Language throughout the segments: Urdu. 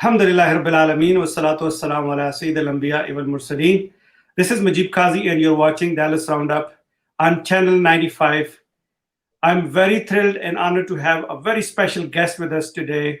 Alhamdulillah Rabbil Alameen wassalatu wassalamu ala Sayyidil Anbiya wal Mursaleen. This is Majib Qazi and you're watching Dallas Roundup on Channel 95. I'm very thrilled and honored to have a very special guest with us today.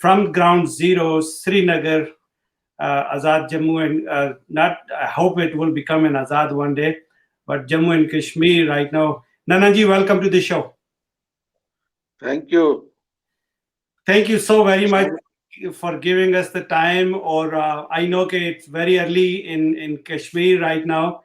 from ground zero, Srinagar, Azad Jammu, and not, I hope it will become an Azad one day, but Jammu and Kashmir right now. Nanaji, welcome to the show. Thank you. Thank you so very much for giving us the time. Or I know that it's very early in Kashmir right now.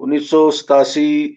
1987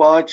5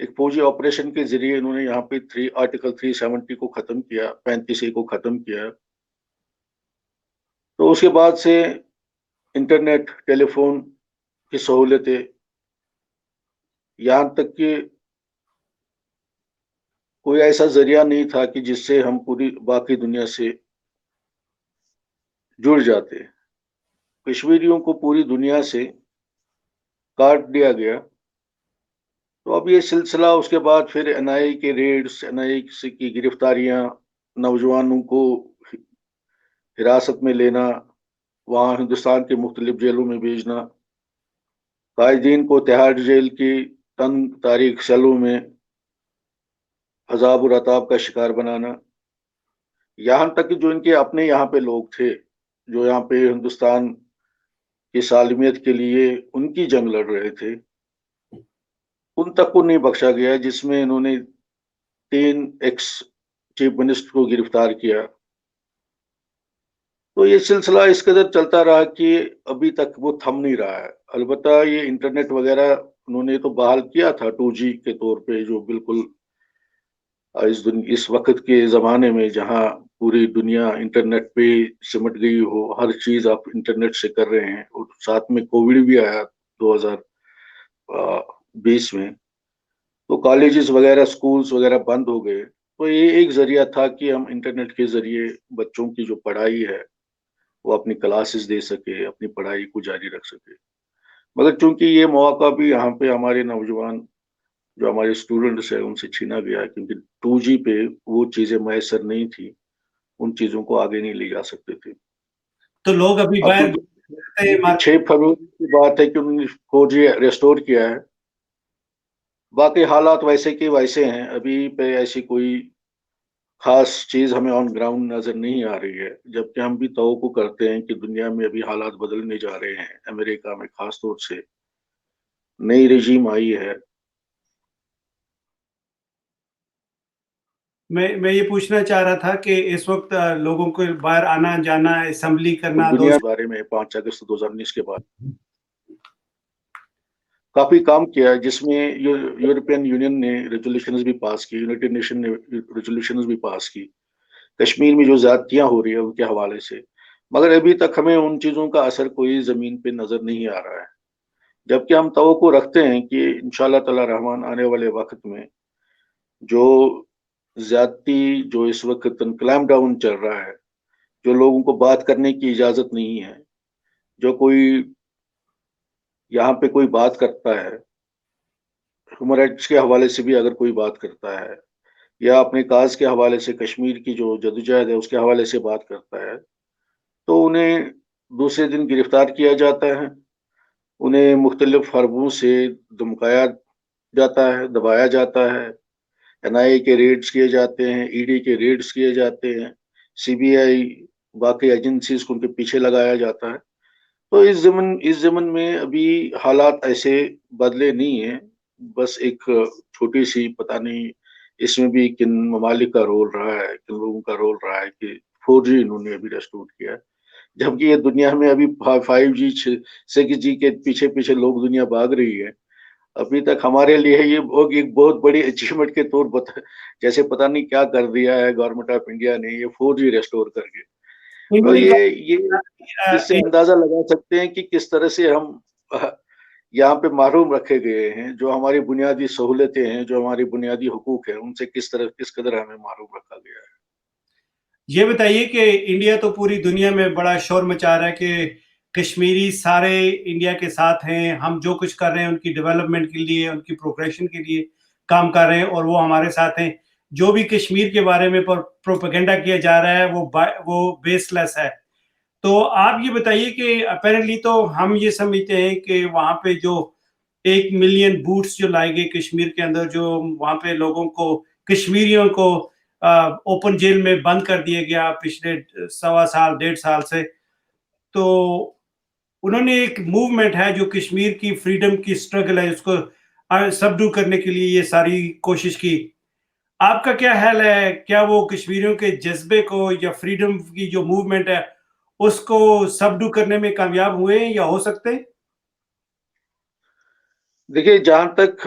ایک فوجی آپریشن کے ذریعے انہوں نے یہاں پہ آرٹیکل 370 کو ختم کیا، 35A کو ختم کیا. تو اس کے بعد سے انٹرنیٹ، ٹیلی فون کی سہولتیں، یہاں تک کہ کوئی ایسا ذریعہ نہیں تھا کہ جس سے ہم پوری باقی دنیا سے جڑ جاتے. کشمیریوں کو پوری دنیا سے کاٹ دیا گیا. تو اب یہ سلسلہ اس کے بعد پھر NIA کے ریڈز، NIA کی گرفتاریاں، نوجوانوں کو حراست میں لینا، وہاں ہندوستان کے مختلف جیلوں میں بھیجنا، قائدین کو تہاڑ جیل کی تنگ تاریخ سیلوں میں عذاب اور عطاب کا شکار بنانا. یہاں تک کہ جو ان کے اپنے یہاں پہ لوگ تھے، جو یہاں پہ ہندوستان کی سالمیت کے لیے ان کی جنگ لڑ رہے تھے، ان تک کو نہیں بخشا گیا، جس میں انہوں نے 3 ایکس چیف منسٹر کو گرفتار کیا. تو یہ سلسلہ اس قدر چلتا رہا کہ ابھی تک وہ تھم نہیں رہا ہے. البتہ یہ انٹرنیٹ وغیرہ انہوں نے تو بحال کیا تھا 2G کے طور پہ، جو بالکل اس وقت کے زمانے میں جہاں پوری دنیا انٹرنیٹ پہ سمٹ گئی ہو، ہر چیز آپ انٹرنیٹ سے کر رہے ہیں، اور ساتھ میں کووڈ بھی آیا 2020 میں، تو کالجز وغیرہ، سکولز وغیرہ بند ہو گئے. تو یہ ایک ذریعہ تھا کہ ہم انٹرنیٹ کے ذریعے بچوں کی جو پڑھائی ہے وہ اپنی کلاسز دے سکے، اپنی پڑھائی کو جاری رکھ سکے. مگر چونکہ یہ مواقع بھی یہاں پہ ہمارے نوجوان جو ہمارے اسٹوڈنٹس ہیں ان سے چھینا گیا، کیونکہ 2G پہ وہ چیزیں میسر نہیں تھی، ان چیزوں کو آگے نہیں لے جا سکتے تھے. تو لوگ ابھی اب باہر تو 6 فروری کی بات ہے کہ انہوں نے 4G ریسٹور کیا ہے. باقی حالات ویسے کے ویسے ہیں، ابھی پہ ایسی کوئی خاص چیز ہمیں آن گراؤنڈ نظر نہیں آ رہی ہے، جبکہ ہم بھی توقع کرتے ہیں کہ دنیا میں ابھی حالات بدلنے جا رہے ہیں. امریکہ میں خاص طور سے نئی رجیم آئی ہے. میں یہ پوچھنا چاہ رہا تھا کہ اس وقت لوگوں کو باہر آنا جانا، اسمبلی کرنا، دنیا کے بارے میں 5 اگست 2019 کے بعد کافی کام کیا ہے، جس میں یورپین یونین نے ریزولوشنز بھی پاس کی، یونائٹڈ نیشن نے ریزولوشنز بھی پاس کی کشمیر میں جو زیادتیاں ہو رہی ہیں ان کے حوالے سے. مگر ابھی تک ہمیں ان چیزوں کا اثر کوئی زمین پہ نظر نہیں آ رہا ہے، جبکہ ہم توقع رکھتے ہیں کہ انشاءاللہ تعالی رحمان آنے والے وقت میں جو زیادتی جو اس وقت کلیم ڈاؤن چل رہا ہے، جو لوگوں کو بات کرنے کی اجازت نہیں ہے، جو کوئی یہاں پہ کوئی بات کرتا ہے، ہیومن رائٹس کے حوالے سے بھی اگر کوئی بات کرتا ہے، یا اپنے کاز کے حوالے سے کشمیر کی جو جدوجہد ہے اس کے حوالے سے بات کرتا ہے، تو انہیں دوسرے دن گرفتار کیا جاتا ہے، انہیں مختلف حربوں سے دمکایا جاتا ہے، دبایا جاتا ہے. NIA کے ریڈز کیے جاتے ہیں، ED کے ریڈز کیے جاتے ہیں، CBI باقی ایجنسیز کو ان کے پیچھے لگایا جاتا ہے. تو اس ضمن میں ابھی حالات ایسے بدلے نہیں ہیں. بس ایک چھوٹی سی پتہ نہیں اس میں بھی کن ممالک کا رول رہا ہے، کن لوگوں کا رول رہا ہے کہ 4G انہوں نے ابھی ریسٹور کیا ہے، جبکہ یہ دنیا میں ابھی 5G 6G کے پیچھے پیچھے لوگ دنیا بھاگ رہی ہے. ابھی تک ہمارے لیے یہ ایک بہت بڑی اچیومنٹ کے طور پر جیسے پتہ نہیں کیا کر دیا ہے گورنمنٹ آف انڈیا نے، یہ 4G ریسٹور کر کے. تو یہ اس سے اندازہ لگا سکتے ہیں کہ کس طرح سے ہم یہاں پہ محروم رکھے گئے ہیں، جو ہماری بنیادی سہولتیں ہیں، جو ہماری بنیادی حقوق ہیں، ان سے کس قدر ہمیں محروم رکھا گیا ہے. یہ بتائیے کہ انڈیا تو پوری دنیا میں بڑا شور مچا رہا ہے کہ کشمیری سارے انڈیا کے ساتھ ہیں، ہم جو کچھ کر رہے ہیں ان کی ڈیولپمنٹ کے لیے، ان کی پروگریشن کے لیے کام کر رہے ہیں، اور وہ ہمارے ساتھ ہیں. جو بھی کشمیر کے بارے میں پروپیگنڈا کیا جا رہا ہے وہ بیس لیس ہے. تو آپ یہ بتائیے کہ اپیرنٹلی تو ہم یہ سمجھتے ہیں کہ وہاں پہ جو 1 ملین بوٹس جو لائے گئے کشمیر کے اندر، جو وہاں پہ لوگوں کو، کشمیریوں کو اوپن جیل میں بند کر دیا گیا پچھلے 1.25 سال سے، تو انہوں نے ایک موومنٹ ہے جو کشمیر کی فریڈم کی سٹرگل ہے، اس کو سبڈو کرنے کے لیے یہ ساری کوشش کی. آپ کا کیا خیال ہے، کیا وہ کشمیریوں کے جذبے کو یا فریڈم کی جو موومنٹ ہے اس کو سبڈو کرنے میں کامیاب ہوئے یا ہو سکتے؟ دیکھیے، جہاں تک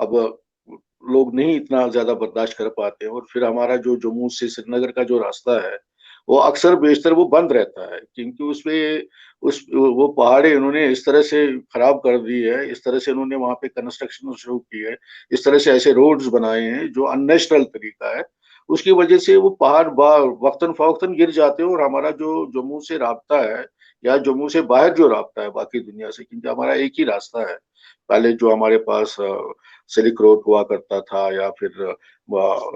اب لوگ نہیں اتنا زیادہ برداشت کر پاتے ہیں، اور پھر ہمارا جو جموں سے سری نگر کا جو راستہ ہے وہ اکثر بیشتر وہ بند رہتا ہے، کیونکہ اس پہ وہ پہاڑیں انہوں نے اس طرح سے خراب کر دی ہے، اس طرح سے انہوں نے وہاں پہ کنسٹرکشن شروع کی ہے، اس طرح سے ایسے روڈز بنائے ہیں جو ان نیچرل طریقہ ہے، اس کی وجہ سے وہ پہاڑ وقتاً فوقتاً گر جاتے ہیں، اور ہمارا جو جموں سے رابطہ ہے یا جموں سے باہر جو رابطہ ہے باقی دنیا سے، کیونکہ ہمارا ایک ہی راستہ ہے، پہلے جو ہمارے پاس سلک روڈ ہوا کرتا تھا یا پھر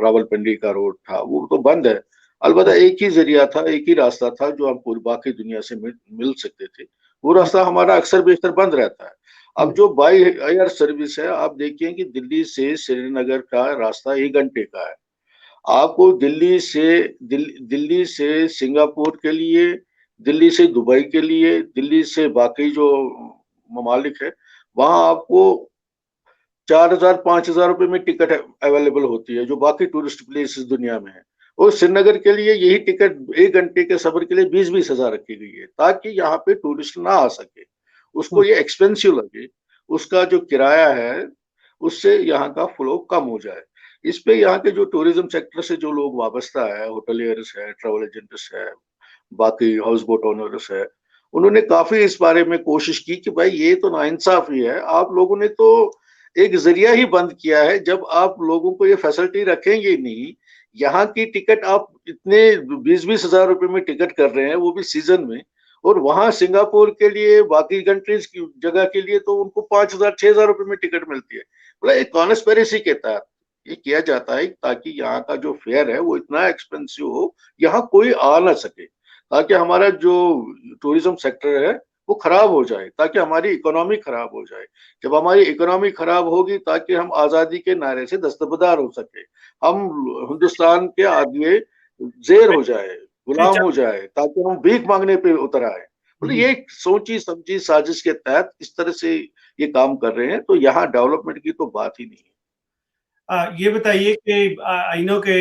راول پنڈی کا روڈ تھا، وہ تو بند ہے۔ البتہ ایک ہی ذریعہ تھا، ایک ہی راستہ تھا جو ہم پوری باقی دنیا سے مل سکتے تھے، وہ راستہ ہمارا اکثر بیشتر بند رہتا ہے۔ اب جو بائی ایئر سروس ہے، آپ دیکھیں کہ دلی سے سری نگر کا راستہ 1 گھنٹے کا ہے، آپ کو دلی سے سنگاپور کے لیے، دلی سے دبئی کے لیے، دلی سے باقی جو ممالک ہے وہاں آپ کو 4,000 5,000 روپے میں ٹکٹ اویلیبل ہوتی ہے، جو باقی ٹورسٹ پلیسز دنیا میں ہے، اور سری نگر کے لیے یہی ٹکٹ 1 گھنٹے کے سفر کے لیے 20,000 رکھی گئی ہے، تاکہ یہاں پہ ٹورسٹ نہ آ سکے، اس کو یہ ایکسپینسو لگے، اس کا جو کرایہ ہے اس سے یہاں کا فلو کم ہو جائے۔ اس پہ یہاں کے جو ٹوریزم سیکٹر سے جو لوگ وابستہ ہے، ہوٹلیئرس ہے، ٹریول ایجنٹس ہے، باقی ہاؤس بوٹ اونرس ہے، انہوں نے کافی اس بارے میں کوشش کی کہ بھائی یہ تو ناانصافی ہے، آپ لوگوں نے تو ایک ذریعہ ہی بند کیا ہے، جب آپ لوگوں کو یہ فیسلٹی رکھیں گے نہیں، یہاں کی ٹکٹ آپ اتنے 20,000 روپے میں ٹکٹ کر رہے ہیں وہ بھی سیزن میں، اور وہاں سنگاپور کے لیے باقی کنٹریز کی جگہ کے لیے تو ان کو 5,000 6,000 روپے میں ٹکٹ ملتی ہے۔ مطلب ایک کانسپیریسی کے تحت یہ کیا جاتا ہے تاکہ یہاں کا جو فیئر ہے وہ اتنا ایکسپینسو ہو، یہاں کوئی آ نہ سکے، تاکہ ہمارا جو ٹوریزم سیکٹر ہے وہ خراب ہو جائے، تاکہ ہماری اکنامی خراب ہو جائے۔ جب ہماری اکنامی خراب ہوگی تاکہ ہم آزادی کے نعرے سے دستبردار ہو سکے، ہم ہندوستان کے آگے زیر ہو جائے، غلام ہو جائے، تاکہ ہم بھیک مانگنے پہ اتر آئے۔ مطلب یہ ایک سوچی سمجھی سازش کے تحت اس طرح سے یہ کام کر رہے ہیں، تو یہاں ڈیولپمنٹ کی تو بات ہی نہیں ہے۔ یہ بتائیے کہ آئینوں کے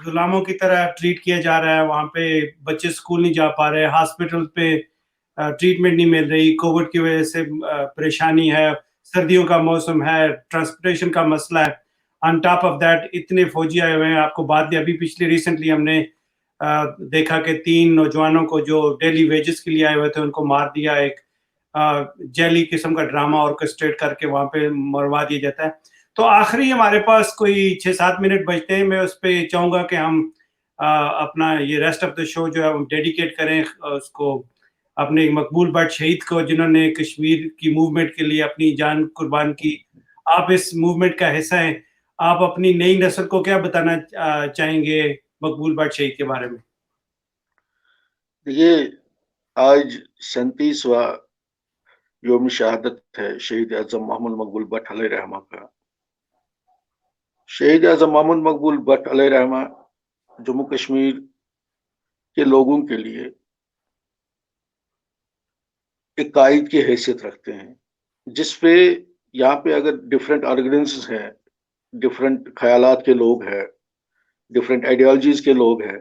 غلاموں کی طرح ٹریٹ کیا جا رہا ہے، وہاں پہ بچے اسکول نہیں جا پا رہے، ہاسپٹل پہ ٹریٹمنٹ نہیں مل رہی، کووڈ کی وجہ سے پریشانی ہے، سردیوں کا موسم ہے، ٹرانسپورٹیشن کا مسئلہ ہے، آن ٹاپ آف دیٹ اتنے فوجی آئے ہوئے ہیں۔ آپ کو بات دی ابھی پچھلی ریسنٹلی ہم نے دیکھا کہ 3 نوجوانوں کو جو ڈیلی ویجز کے لیے آئے ہوئے تھے ان کو مار دیا، ایک جیلی قسم کا ڈرامہ آرکسٹریٹ کر کے وہاں پہ مروا دیا جاتا ہے۔ تو آخری ہمارے پاس کوئی 6-7 منٹ بچتے ہیں، میں اس پہ چاہوں گا کہ ہم اپنا یہ ریسٹ آف دا شو جو ہے ہم ڈیڈیکیٹ کریں اس کو اپنے مقبول بٹ شہید کو، جنہوں نے کشمیر کی موومنٹ کے لیے اپنی جان قربان کی۔ آپ اس موومنٹ کا حصہ ہیں، آپ اپنی نئی نسل کو کیا بتانا چاہیں گے مقبول بٹ شہید کے بارے میں؟ یہ آج 37واں یوم شہادت ہے شہید اعظم محمد مقبول بٹ علیہ رحمہ کا۔ شہید اعظم محمد مقبول بٹ علیہ رحمہ جموں کشمیر کے لوگوں کے لیے ایک قائد کی حیثیت رکھتے ہیں، جس پہ یہاں پہ اگر ڈفرینٹ آرگنائزیشنز ہیں، ڈفرینٹ خیالات کے لوگ ہیں، ڈفرینٹ آئیڈیالوجیز کے لوگ ہیں،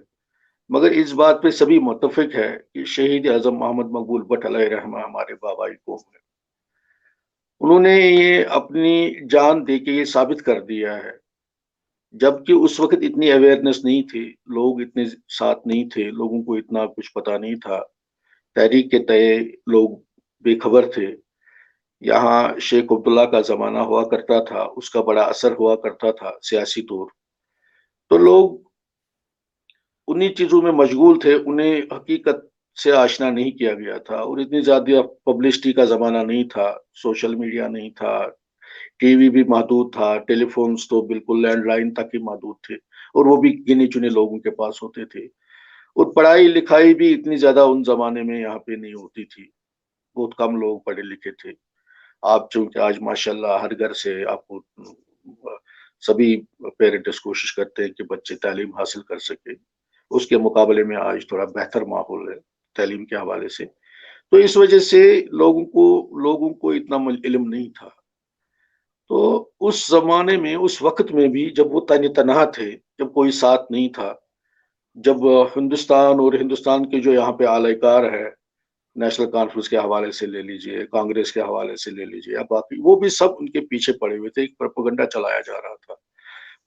مگر اس بات پہ سبھی متفق ہے کہ شہید اعظم محمد مقبول بٹ علیہ رحمہ ہمارے بابائی قوم ہے۔ انہوں نے یہ اپنی جان دے کے یہ ثابت کر دیا ہے، جبکہ اس وقت اتنی اویئرنیس نہیں تھی، لوگ اتنے ساتھ نہیں تھے، لوگوں کو اتنا کچھ پتا نہیں تھا، تحریک کے تئے لوگ بے خبر تھے۔ یہاں شیخ عبداللہ کا زمانہ ہوا کرتا تھا، اس کا بڑا اثر ہوا کرتا تھا سیاسی طور، تو لوگ انہی چیزوں میں مشغول تھے، انہیں حقیقت سے آشنا نہیں کیا گیا تھا، اور اتنی زیادہ پبلسٹی کا زمانہ نہیں تھا، سوشل میڈیا نہیں تھا، ٹی وی بھی محدود تھا، ٹیلی فونز تو بالکل لینڈ لائن تک ہی محدود تھے، اور وہ بھی گنے چنے لوگوں کے پاس ہوتے تھے، اور پڑھائی لکھائی بھی اتنی زیادہ ان زمانے میں یہاں پہ نہیں ہوتی تھی، بہت کم لوگ پڑھے لکھے تھے۔ آپ چونکہ آج ماشاءاللہ ہر گھر سے آپ کو سبھی پیرنٹس کوشش کرتے ہیں کہ بچے تعلیم حاصل کر سکے، اس کے مقابلے میں آج تھوڑا بہتر ماحول ہے تعلیم کے حوالے سے، تو اس وجہ سے لوگوں کو اتنا علم نہیں تھا۔ تو اس زمانے میں، اس وقت میں بھی جب وہ تنہا تھے، جب کوئی ساتھ نہیں تھا، جب ہندوستان اور ہندوستان کے جو یہاں پہ اعلی کار ہے نیشنل کانفرنس کے حوالے سے لے لیجئے، کانگریس کے حوالے سے لے لیجئے، یا باقی وہ بھی سب ان کے پیچھے پڑے ہوئے تھے، ایک پروپیگنڈا چلایا جا رہا تھا.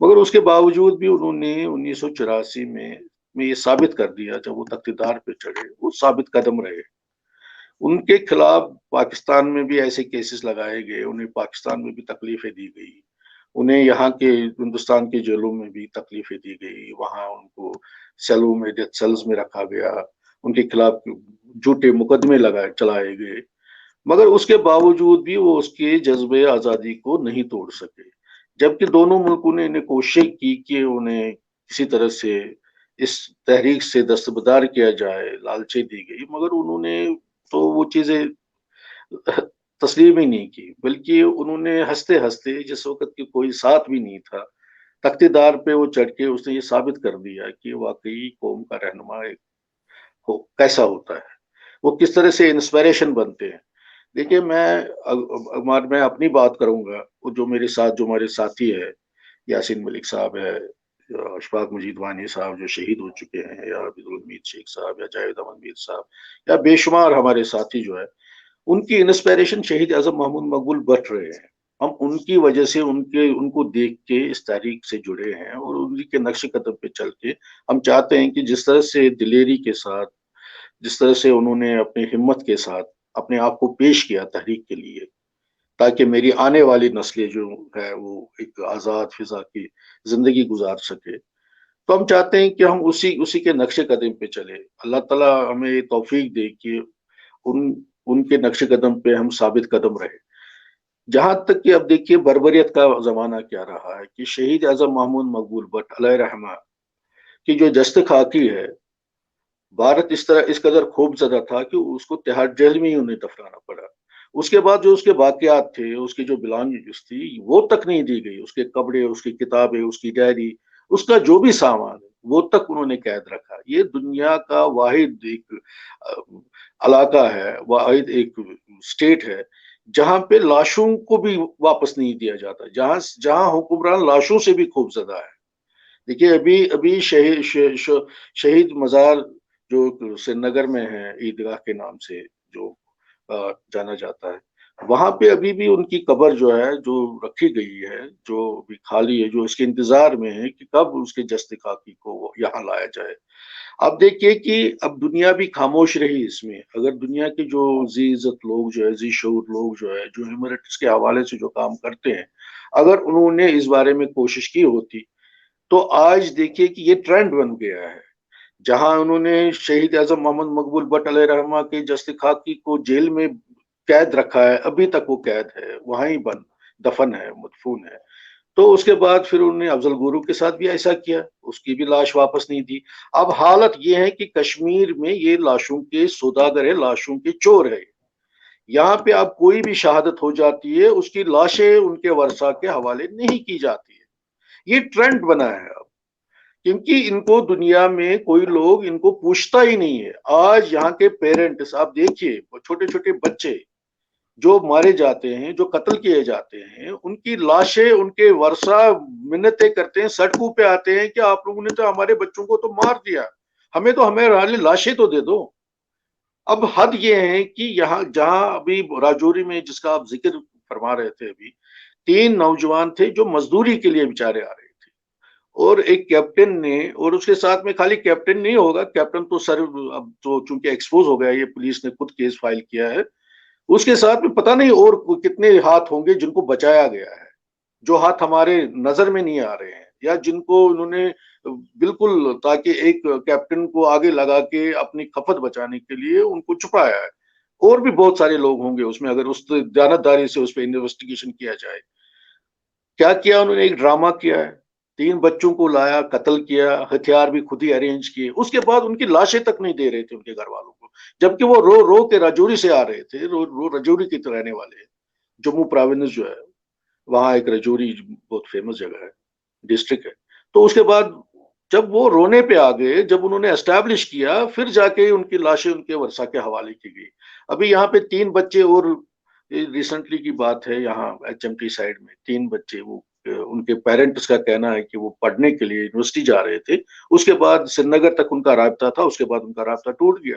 مگر اس کے باوجود بھی انہوں نے 1984 میں یہ ثابت کر دیا، جب وہ اقتدار پہ چڑھے وہ ثابت قدم رہے. ان کے خلاف پاکستان میں بھی ایسے کیسز لگائے گئے، انہیں پاکستان میں بھی تکلیفیں دی گئی، انہیں یہاں کے ہندوستان کے جیلوں میں بھی تکلیفیں دی گئی، وہاں ان کو سیلوں میں، ڈیتھ سیلز میں رکھا گیا، ان کے خلاف جھوٹے مقدمے چلائے گئے. مگر اس کے باوجود بھی وہ اس کے جذبے آزادی کو نہیں توڑ سکے، جبکہ دونوں ملکوں نے انہیں کوشش کی کہ انہیں کسی طرح سے اس تحریک سے دستبردار کیا جائے، لالچیں دی گئی، مگر انہوں نے تو وہ چیزیں تسلیم ہی نہیں کی، بلکہ انہوں نے ہنستے ہنستے، جس وقت کہ کوئی ساتھ بھی نہیں تھا، تختیدار پہ وہ چڑھ کے اس نے یہ ثابت کر دیا کہ واقعی قوم کا رہنما کیسا ہوتا ہے، وہ کس طرح سے انسپائریشن بنتے ہیں. دیکھیے میں اپنی بات کروں گا، جو ہمارے ساتھی ہے، یاسین ملک صاحب ہے، اشفاق مجید وانی صاحب جو شہید ہو چکے ہیں، یا عبد الحمید شیخ صاحب، یا جاوید احمد میر صاحب، یا بے شمار ہمارے ساتھی جو ہے، ان کی انسپائریشن شہید اعظم محمود مقبول بٹ رہے ہیں. ہم ان کی وجہ سے ان کو دیکھ کے اس تحریک سے جڑے ہیں، اور ان کے نقش قدم پہ چل کے ہم چاہتے ہیں کہ جس طرح سے دلیری کے ساتھ، جس طرح سے انہوں نے اپنی ہمت کے ساتھ اپنے آپ کو پیش کیا تحریک کے لیے، تاکہ میری آنے والی نسلیں جو ہے وہ ایک آزاد فضا کی زندگی گزار سکے، تو ہم چاہتے ہیں کہ ہم اسی کے نقش قدم پہ چلے. اللہ تعالیٰ ہمیں توفیق دے کہ ان کے نقش قدم پہ ہم ثابت قدم رہے. جہاں تک کہ اب دیکھیے بربریت کا زمانہ کیا رہا ہے، کہ شہید اعظم محمود مقبول بٹ علیہ رحمہ کی جو جست خاکی ہے، بھارت اس قدر خوف زدہ تھا کہ اس کو تہاڑ جیل میں ہی انہیں دفنانا پڑا. اس کے بعد جو اس کے باقیات تھے، اس کی جو بلانگنگز تھی، وہ تک نہیں دی گئی، اس کے کپڑے، اس کی کتابیں، اس کی ڈائری، اس کا جو بھی سامان ہے وہ تک انہوں نے قید رکھا. یہ دنیا کا واحد ایک علاقہ ہے، واحد ایک اسٹیٹ ہے جہاں پہ لاشوں کو بھی واپس نہیں دیا جاتا، جہاں حکمران لاشوں سے بھی خوف زدہ ہے. دیکھیے ابھی شہید مزار جو سری نگر میں ہے، عیدگاہ کے نام سے جو جانا جاتا ہے، وہاں پہ ابھی بھی ان کی قبر جو ہے، جو رکھی گئی ہے، جو بھی خالی ہے، جو اس کے انتظار میں ہے کہ کب اس کے جسد خاکی کو یہاں لایا جائے. اب دیکھیے کہ اب دنیا بھی خاموش رہی اس میں. اگر دنیا کے جو ذی عزت لوگ جو ہے، ذی شعور لوگ جو ہے، جو ہیومینٹیز کے حوالے سے جو کام کرتے ہیں، اگر انہوں نے اس بارے میں کوشش کی ہوتی، تو آج دیکھیے کہ یہ ٹرینڈ بن گیا ہے. جہاں انہوں نے شہید اعظم محمد مقبول بٹ علیہ رحمہ کے جسد خاکی کو جیل میں قید رکھا ہے، ابھی تک وہ قید ہے، وہاں ہی دفن ہے، مدفون ہے. تو اس کے بعد پھر انہوں نے افضل گورو کے ساتھ بھی ایسا کیا، اس کی بھی لاش واپس نہیں دی. اب حالت یہ ہے کہ کشمیر میں یہ لاشوں کے سوداگر ہے، لاشوں کے چور ہے. یہاں پہ اب کوئی بھی شہادت ہو جاتی ہے، اس کی لاشیں ان کے ورثاء کے حوالے نہیں کی جاتی ہے. یہ ٹرینڈ بنا ہے اب، کیونکہ ان کو دنیا میں کوئی لوگ ان کو پوچھتا ہی نہیں ہے. آج یہاں کے پیرنٹس آپ دیکھیے، چھوٹے چھوٹے بچے جو مارے جاتے ہیں، جو قتل کیے جاتے ہیں، ان کی لاشیں ان کے ورثاء منتیں کرتے ہیں، سڑکوں پہ آتے ہیں کہ آپ لوگوں نے تو ہمارے بچوں کو تو مار دیا، ہمیں لاشیں تو دے دو. اب حد یہ ہے کہ یہاں جہاں ابھی راجوری میں جس کا آپ ذکر فرما رہے تھے، ابھی 3 نوجوان تھے جو مزدوری کے لیے بیچارے آ رہے تھے، اور ایک کیپٹن نے، اور اس کے ساتھ میں خالی کیپٹن نہیں ہوگا، کیپٹن تو سر اب تو چونکہ ایکسپوز ہو گیا، یہ پولیس نے خود کیس فائل کیا ہے، اس کے ساتھ میں پتہ نہیں اور کتنے ہاتھ ہوں گے جن کو بچایا گیا ہے، جو ہاتھ ہمارے نظر میں نہیں آ رہے ہیں، یا جن کو انہوں نے بالکل تاکہ ایک کیپٹن کو آگے لگا کے اپنی کھپت بچانے کے لیے ان کو چھپایا ہے. اور بھی بہت سارے لوگ ہوں گے اس میں، اگر اس دیانتداری سے اس پہ انویسٹیگیشن کیا جائے. کیا انہوں نے ایک ڈرامہ کیا ہے، 3 بچوں کو لایا، قتل کیا، ہتھیار بھی خود ہی ارینج کیے، اس کے بعد ان کی لاشیں تک نہیں دے رہے تھے ان کے گھر والوں کو، جبکہ وہ رو رو کے راجوری سے آ رہے تھے، راجوری کے رہنے والے ہیں. جموں پروونس جو ہے، وہاں ایک راجوری بہت فیمس جگہ ہے، ڈسٹرکٹ ہے. تو اس کے بعد جب وہ رونے پہ آ گئے، جب انہوں نے اسٹیبلش کیا، پھر جا کے ان کی لاشیں ان کے ورثاء کے حوالے کی گئی. ابھی یہاں پہ 3 بچے، اور ریسنٹلی کی بات ہے، یہاں ایچ ایم ٹی سائڈ میں 3 بچے، وہ ان کے پیرنٹس کا کہنا ہے کہ وہ پڑھنے کے لیے یونیورسٹی جا رہے تھے، اس کے بعد سری نگر تک ان کا رابطہ تھا، اس کے بعد ان کا رابطہ ٹوٹ گیا.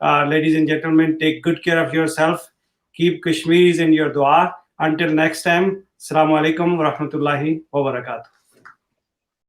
Ladies and gentlemen, take good care of yourself. Keep Kashmiris in your dua. Until next time, Assalamu alaikum wa rahmatullahi wa barakatuh.